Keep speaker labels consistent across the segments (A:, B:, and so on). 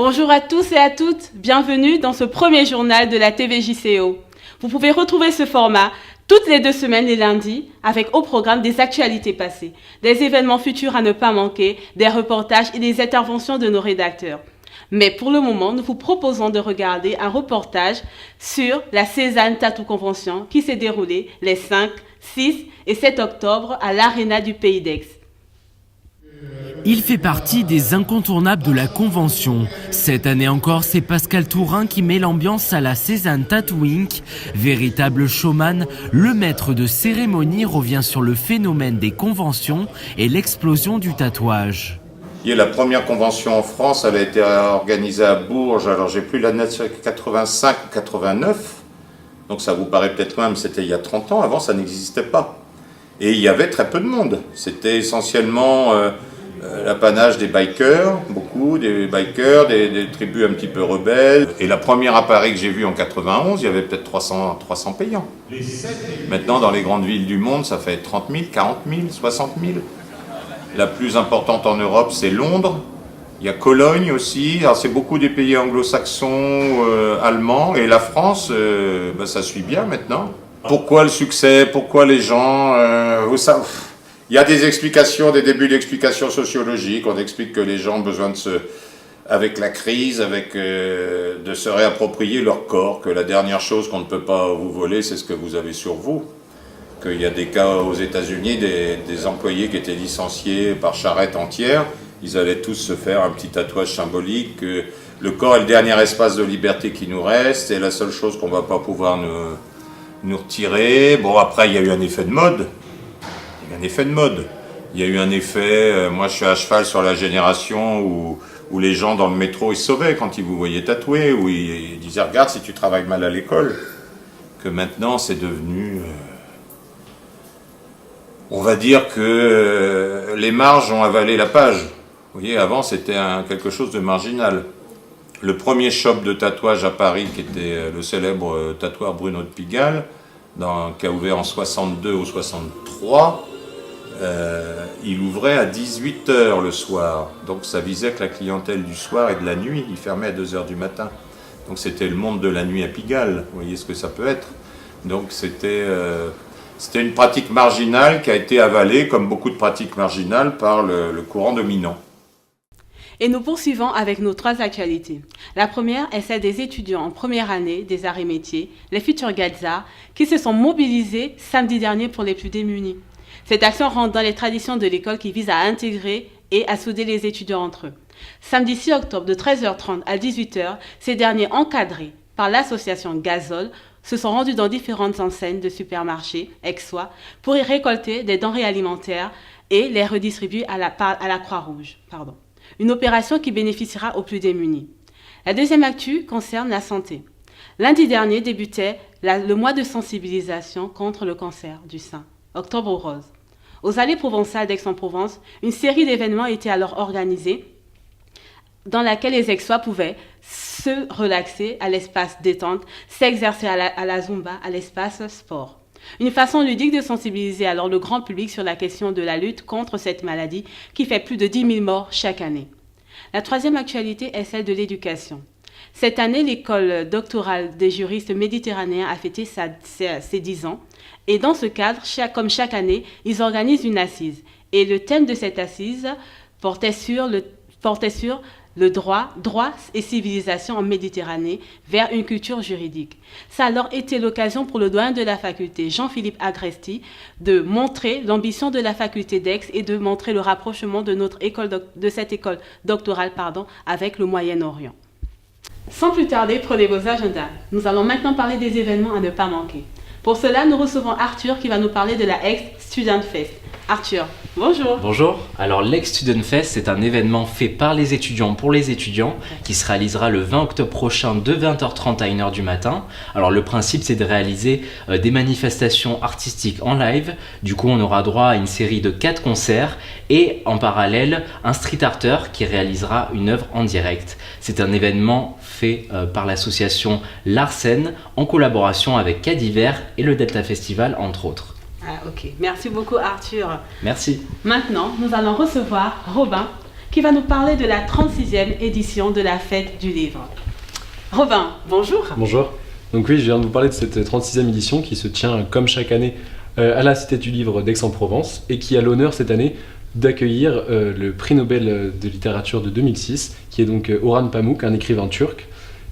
A: Bonjour à tous et à toutes, bienvenue dans ce premier journal de la TVJCO. Vous pouvez retrouver ce format toutes les 2 semaines les lundis avec au programme des actualités passées, des événements futurs à ne pas manquer, des reportages et des interventions de nos rédacteurs. Mais pour le moment, nous vous proposons de regarder un reportage sur la Cézanne Tattoo Convention qui s'est déroulée les 5, 6 et 7 octobre à l'Arena du Pays d'Aix.
B: Il fait partie des incontournables de la convention. Cette année encore, c'est Pascal Tourin qui met l'ambiance à la Cézanne Tattooing. Véritable showman, le maître de cérémonie revient sur le phénomène des conventions et l'explosion du tatouage.
C: La première convention en France, elle a été organisée à Bourges, alors j'ai plus la date, 85 ou 89, donc ça vous paraît peut-être loin, mais c'était il y a 30 ans, avant ça n'existait pas. Et il y avait très peu de monde, c'était essentiellement l'apanage des bikers, beaucoup des bikers, des tribus un petit peu rebelles. Et la première à Paris que j'ai vue en 91, il y avait peut-être 300 payants. Maintenant, dans les grandes villes du monde, ça fait 30 000, 40 000, 60 000. La plus importante en Europe, c'est Londres. Il y a Cologne aussi. Alors, c'est beaucoup des pays anglo-saxons, allemands. Et la France, ça suit bien maintenant. Pourquoi le succès? Pourquoi les gens... Il y a des explications, des débuts d'explications sociologiques. On explique que les gens ont besoin avec la crise, de se réapproprier leur corps, que la dernière chose qu'on ne peut pas vous voler, c'est ce que vous avez sur vous. Qu'il y a des cas aux États-Unis, des employés qui étaient licenciés par charrette entière, ils allaient tous se faire un petit tatouage symbolique, que le corps est le dernier espace de liberté qui nous reste, c'est la seule chose qu'on ne va pas pouvoir nous retirer. Bon, après, il y a eu un effet de mode. Il y a eu un effet, moi je suis à cheval sur la génération où les gens dans le métro ils se sauvaient quand ils vous voyaient tatouer, où ils disaient regarde si tu travailles mal à l'école. Que maintenant c'est devenu... on va dire que les marges ont avalé la page. Vous voyez, avant c'était quelque chose de marginal. Le premier shop de tatouage à Paris, qui était le célèbre tatoueur Bruno de Pigalle, qui a ouvert en 62 ou 63, il ouvrait à 18h le soir. Donc ça visait que la clientèle du soir et de la nuit, il fermait à 2h du matin. Donc c'était le monde de la nuit à Pigalle, vous voyez ce que ça peut être. Donc c'était une pratique marginale qui a été avalée, comme beaucoup de pratiques marginales, par le courant dominant.
A: Et nous poursuivons avec nos 3 actualités. La première est celle des étudiants en première année des arts et métiers, les futurs Gazza, qui se sont mobilisés samedi dernier pour les plus démunis. Cette action rentre dans les traditions de l'école qui vise à intégrer et à souder les étudiants entre eux. Samedi 6 octobre de 13h30 à 18h, ces derniers encadrés par l'association Gazole se sont rendus dans différentes enseignes de supermarchés, Aixois, pour y récolter des denrées alimentaires et les redistribuer à la Croix-Rouge. Une opération qui bénéficiera aux plus démunis. La deuxième actu concerne la santé. Lundi dernier débutait le mois de sensibilisation contre le cancer du sein, Octobre Rose. Aux allées provençales d'Aix-en-Provence, une série d'événements était alors organisée dans laquelle les Aixois pouvaient se relaxer à l'espace détente, s'exercer à la Zumba, à l'espace sport. Une façon ludique de sensibiliser alors le grand public sur la question de la lutte contre cette maladie qui fait plus de 10 000 morts chaque année. La troisième actualité est celle de l'éducation. Cette année, l'école doctorale des juristes méditerranéens a fêté ses 10 ans. Et dans ce cadre, comme chaque année, ils organisent une assise. Et le thème de cette assise portait sur le droit et civilisation en Méditerranée vers une culture juridique. Ça a alors été l'occasion pour le doyen de la faculté, Jean-Philippe Agresti, de montrer l'ambition de la faculté d'Aix et de montrer le rapprochement de cette école doctorale avec le Moyen-Orient. Sans plus tarder, prenez vos agendas. Nous allons maintenant parler des événements à ne pas manquer. Pour cela, nous recevons Arthur qui va nous parler de la Aix Student Fest. Arthur, bonjour.
D: Bonjour. Alors l'Aix Student Fest, c'est un événement fait par les étudiants pour les étudiants qui se réalisera le 20 octobre prochain de 20h30 à 1h du matin. Alors le principe, c'est de réaliser des manifestations artistiques en live. Du coup, on aura droit à une série de 4 concerts et en parallèle, un street arter qui réalisera une œuvre en direct. C'est un événement fait par l'association Larsen en collaboration avec Cadiver et le Delta Festival, entre autres.
A: Ah, ok. Merci beaucoup, Arthur.
D: Merci.
A: Maintenant, nous allons recevoir Robin qui va nous parler de la 36e édition de la Fête du Livre. Robin, bonjour.
E: Bonjour. Donc oui, je viens de vous parler de cette 36e édition qui se tient comme chaque année à la Cité du Livre d'Aix-en-Provence et qui a l'honneur cette année d'accueillir le prix Nobel de littérature de 2006, qui est donc Orhan Pamuk, un écrivain turc.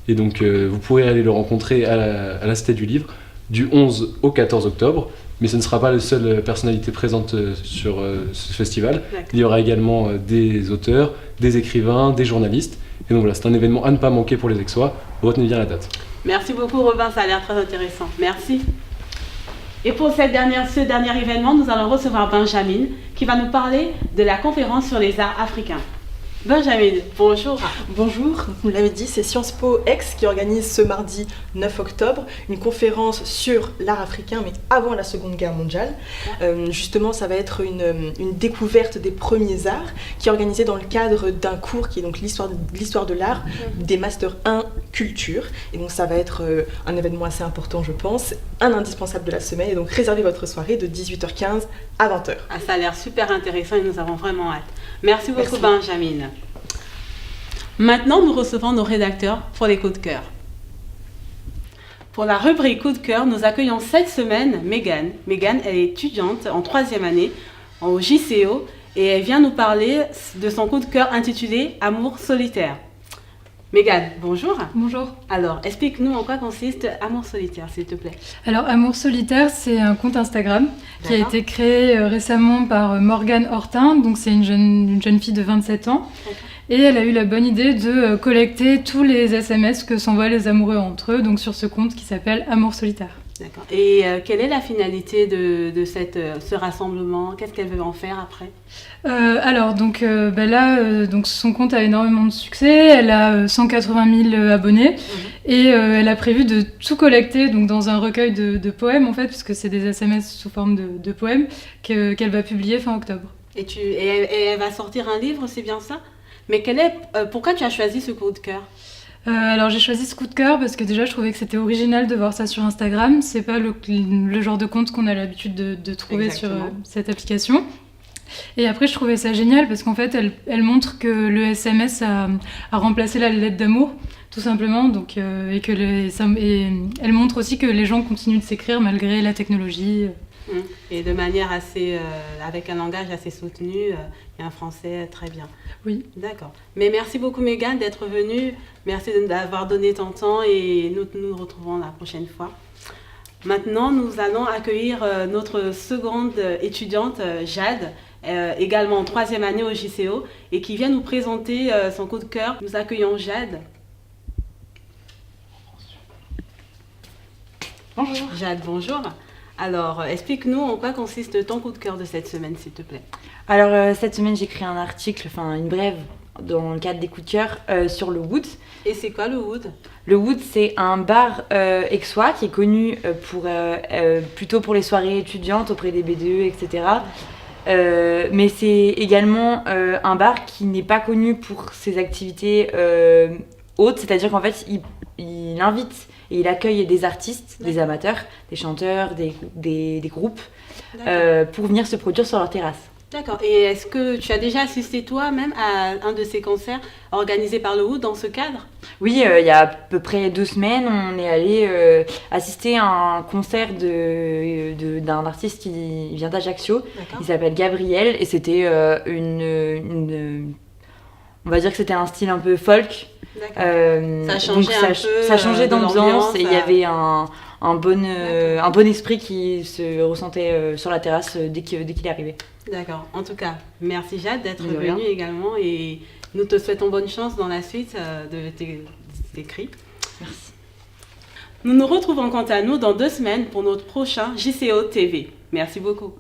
E: Et donc vous pourrez aller le rencontrer à la Cité du Livre du 11 au 14 octobre. Mais ce ne sera pas la seule personnalité présente sur ce festival. Il y aura également des auteurs, des écrivains, des journalistes. Et donc voilà, c'est un événement à ne pas manquer pour les Aixois. Retenez bien la date.
A: Merci beaucoup Robin, ça a l'air très intéressant. Merci. Et pour ce dernier événement, nous allons recevoir Benjamin qui va nous parler de la conférence sur les arts africains. Benjamin, bonjour.
F: Bonjour, vous l'avez dit, c'est Sciences Po Aix qui organise ce mardi 9 octobre une conférence sur l'art africain, mais avant la Seconde Guerre mondiale. Justement, ça va être une découverte des premiers arts qui est organisée dans le cadre d'un cours qui est donc l'histoire de l'art des Master 1 Culture. Et donc ça va être un événement assez important, je pense, un indispensable de la semaine. Et donc réservez votre soirée de 18h15 à 20h.
A: Ah, ça a l'air super intéressant et nous avons vraiment hâte. Merci beaucoup Benjamin. Maintenant, nous recevons nos rédacteurs pour les coups de cœur. Pour la rubrique coup de cœur, nous accueillons cette semaine Megan. Megan, elle est étudiante en 3e année au JCO et elle vient nous parler de son coup de cœur intitulé « Amour solitaire ». Megan, bonjour.
G: Bonjour.
A: Alors, explique-nous en quoi consiste Amour solitaire, s'il te plaît.
G: Alors, Amour solitaire, c'est un compte Instagram qui a été créé récemment par Morgane Hortin. Donc, c'est une jeune fille de 27 ans. Et elle a eu la bonne idée de collecter tous les SMS que s'envoient les amoureux entre eux, donc sur ce compte qui s'appelle Amour solitaire.
A: D'accord. Et quelle est la finalité de ce rassemblement? Qu'est-ce qu'elle veut en faire après?
G: Donc son compte a énormément de succès. Elle a 180 000 abonnés et elle a prévu de tout collecter donc dans un recueil de poèmes en fait, puisque c'est des SMS sous forme de poèmes qu'elle va publier fin octobre.
A: Et elle va sortir un livre, c'est bien ça? Mais pourquoi tu as choisi ce coup de cœur?
G: Alors j'ai choisi ce coup de cœur parce que déjà je trouvais que c'était original de voir ça sur Instagram. C'est pas le genre de compte qu'on a l'habitude de trouver
A: Exactement.
G: sur cette application. Et après je trouvais ça génial parce qu'en fait elle montre que le SMS a remplacé la lettre d'amour tout simplement. Donc, et elle montre aussi que les gens continuent de s'écrire malgré la technologie.
A: Et de manière assez, avec un langage assez soutenu et un français très bien.
G: Oui.
A: D'accord. Mais merci beaucoup Megan d'être venue. Merci d'avoir donné ton temps et nous nous retrouvons la prochaine fois. Maintenant, nous allons accueillir notre seconde étudiante, Jade, également en 3e année au JCO et qui vient nous présenter son coup de cœur. Nous accueillons Jade.
H: Bonjour.
A: Jade, bonjour. Alors, explique-nous en quoi consiste ton coup de cœur de cette semaine, s'il te plaît.
H: Alors, cette semaine, j'ai écrit un article, une brève, dans le cadre des coups de cœur, sur le Wood.
A: Et c'est quoi le Wood?
H: Le Wood, c'est un bar aixois qui est connu plutôt pour les soirées étudiantes auprès des B2, etc. Mais c'est également un bar qui n'est pas connu pour ses activités hautes, c'est-à-dire qu'en fait, il invite et il accueille des artistes, des amateurs, des chanteurs, des groupes, pour venir se produire sur leur terrasse.
A: D'accord. Et est-ce que tu as déjà assisté toi-même à un de ces concerts organisés par le Wood dans ce cadre?
H: Oui, il y a à peu près 2 semaines, on est allé assister à un concert d'un artiste qui vient d'Ajaccio. Il s'appelle Gabriel et c'était on va dire que c'était un style un peu folk. Ça changeait d'ambiance et il y avait un bon esprit qui se ressentait sur la terrasse dès qu'il est arrivé.
A: D'accord. En tout cas, merci Jade d'être venue également et nous te souhaitons bonne chance dans la suite de tes écrits.
H: Merci.
A: Nous nous retrouvons quant à nous dans 2 semaines pour notre prochain JCO TV. Merci beaucoup.